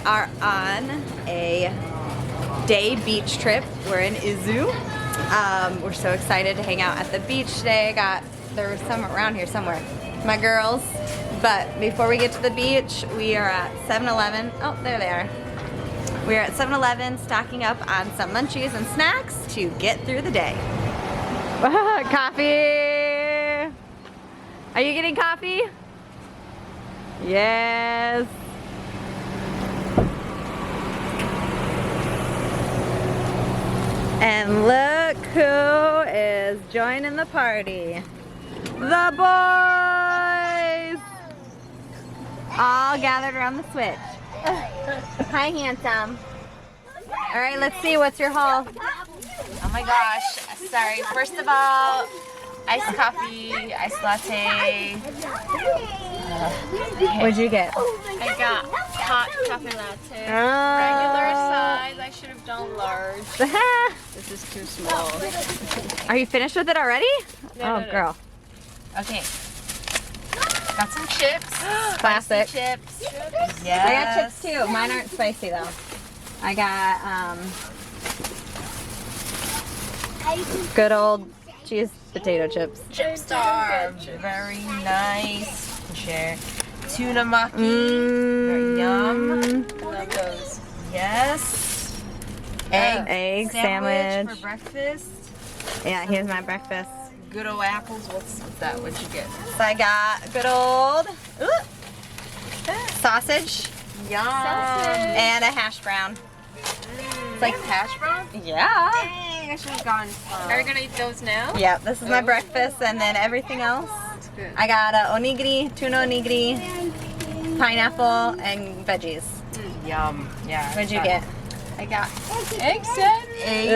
are on a day beach trip. We're in Izu. We're so excited to hang out at the beach today. There was some around here somewhere. My girls. But before we get to the beach, we are at 7-Eleven. Oh, there they are. We're at 7-Eleven stocking up on some munchies and snacks to get through the day. Coffee! Are you getting coffee? Yes. And look who is joining the party. The boys! All gathered around the switch. Hi, handsome. All right, let's see. What's your haul? Oh my gosh. Sorry. First of all, iced coffee, iced latte. What'd you get? I got hot coffee latte. Regular size. I should have done large. This is too small. Are you finished with it already? No, oh, no. girl. Okay. Got some chips. Classic. Spicy chips. Yes. I got chips too. Mine aren't spicy though. I got good old cheese potato chips. Chip star. Very nice. Share. Tuna maki. Very yum. Love those. Yes. Egg sandwich. For breakfast. Yeah, here's my breakfast. Good old apples. What's that? What'd you get? So I got good old sausage. Yum. And a hash brown. It's like hash brown? Yeah. Dang, I should have gotten some. Are we gonna eat those now? Yep, this is my breakfast, and then everything else. That's good. I got onigiri, tuna onigiri, pineapple, and veggies. Yum. Yeah. What'd you get? I got egg sandwich. Let's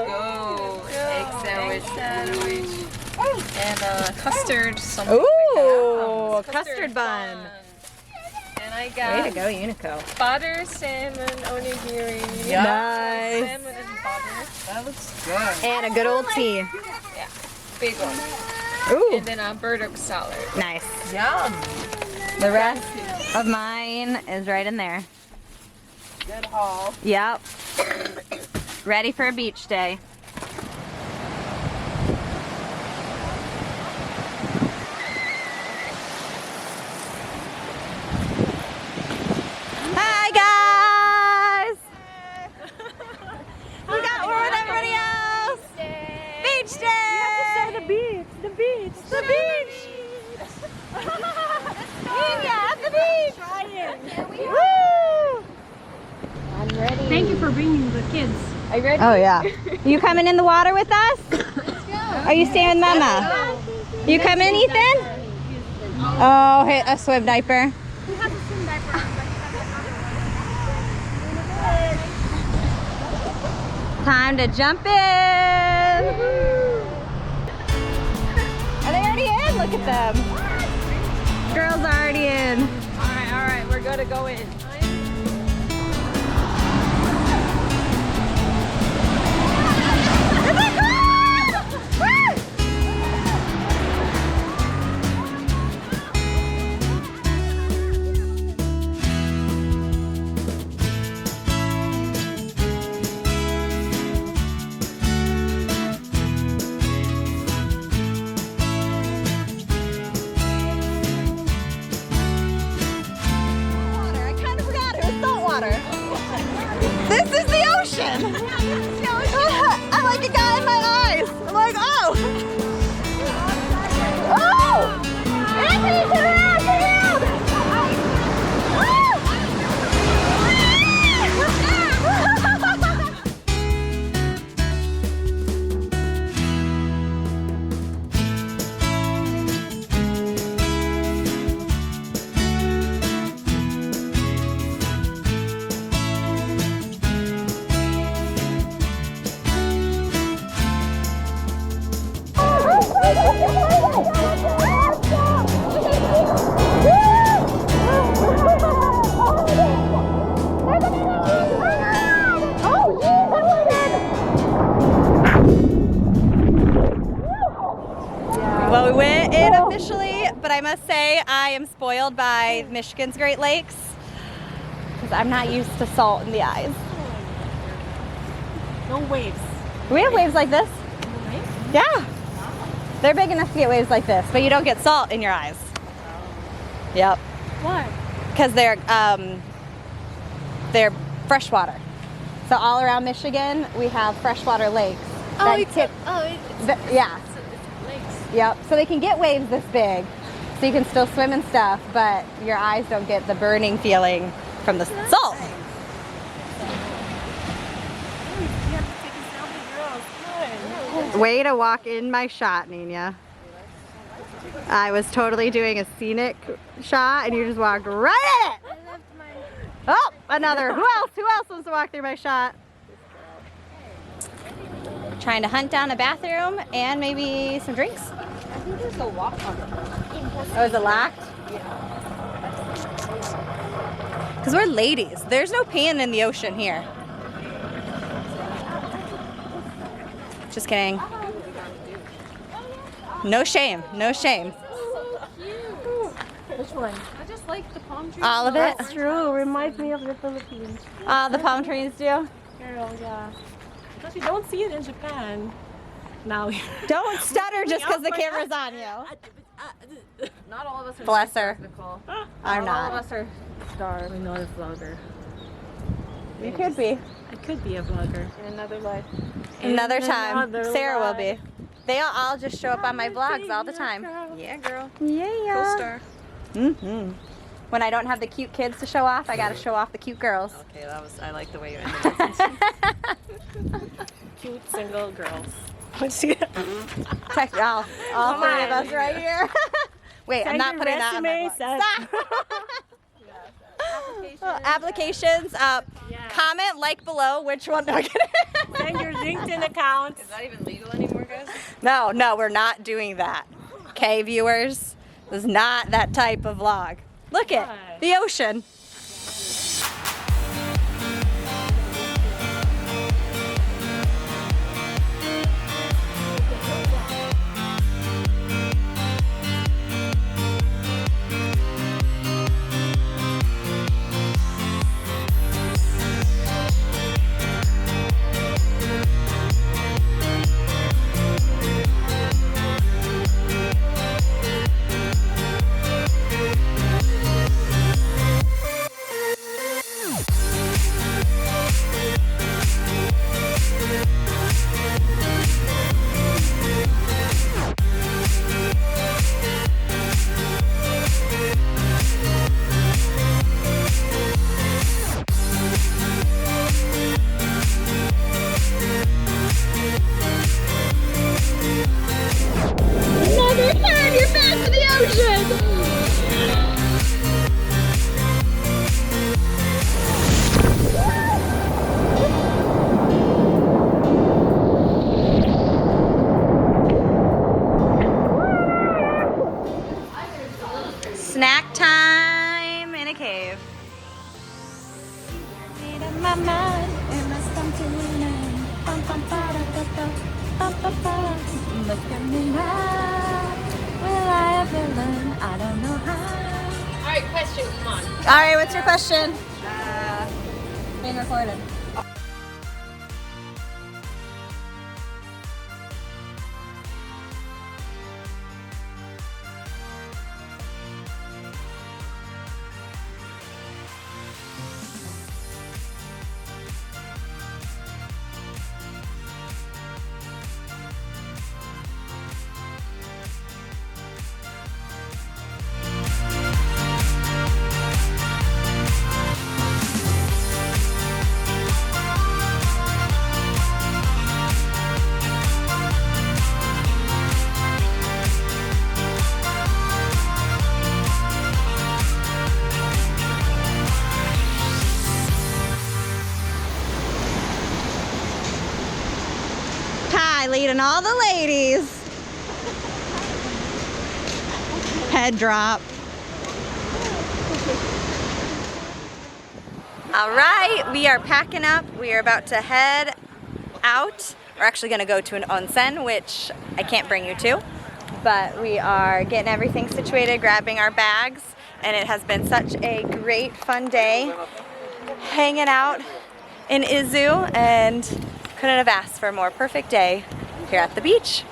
go. Egg sandwich. And custard. Ooh, custard bun. And I got way to go, Unico. butter salmon onigiri. Nice. Salmon and butter. That looks good. And a good old tea. Yeah. Big one. Ooh. And then a burdock salad. Nice. Yum. The rest of mine is right in there. Good haul. Yep. Ready for a beach day. Hi guys! We're with everybody else. Beach day! You have to say the beach. The beach. The beach. Yeah, at the beach. Woo! I'm ready. Thank you for bringing the kids. Are you ready? Oh yeah. You coming in the water with us? Let's go. Are you staying with Mama? You coming, Ethan? Oh, hey, a swim diaper. He has a swim diaper on, but Time to jump in. Are they already in? Look at them. Girls are already in. All right, we're gonna go in. This is the ocean. I'm like a guy in my eyes. I'm like, oh. Oh! Anthony, turn around, turn around. Well, we went in officially, but I must say I am spoiled by Michigan's Great Lakes. because I'm not used to salt in the eyes. No waves. We have waves like this. No waves? Yeah. They're big enough to get waves like this, but you don't get salt in your eyes. Yep. Why? Because they're freshwater. So all around Michigan, we have freshwater lakes. Oh, that tip. Yeah. It's lakes. Yep. So they can get waves this big, so you can still swim and stuff, but your eyes don't get the burning feeling from the salt. Way to walk in my shot, Nina. I was totally doing a scenic shot, and you just walked right in it. Oh, another. Who else? Who else wants to walk through my shot? Trying to hunt down a bathroom and maybe some drinks. I think there's a lock on it. Oh, is it locked? Because we're ladies. There's no peeing in the ocean here. Just kidding. No shame. No shame. Which one? I just like the palm trees. All of it? That's true. Reminds me of the Philippines. All the palm trees do? Girl, yeah. Because you don't see it in Japan. Now. Don't stutter just because the camera's on you. Not all of us are. Bless her. Nicole. I'm All not. of us are stars. I'm not a vlogger. You could be. I could be a vlogger in another life. Another time. Another Sarah will life. be. They all just show up on my vlogs all the time. Yeah, girl. Yeah. Co-star. Mm-hmm. When I don't have the cute kids to show off, I gotta show off the cute girls. Okay, I like the way you ended that. Cute single girls. All three of us right here. Wait, I'm not putting that on my vlog. Stop. Applications up. Yeah. Comment, like below which one. No, Send your LinkedIn account. Is that even legal anymore, guys? no, we're not doing that. Okay, viewers? This is not that type of vlog. Look at Why? the ocean. Snack time in a cave. Look at me now. Will I ever learn? I don't know how. Alright, question, come on. All right, what's your question? Being recorded. Ty leading all the ladies. Head drop. All right, we are packing up. We are about to head out. We're actually gonna go to an onsen, which I can't bring you to, but we are getting everything situated, grabbing our bags, and it has been such a great, fun day. hanging out in Izu and couldn't have asked for a more perfect day here at the beach.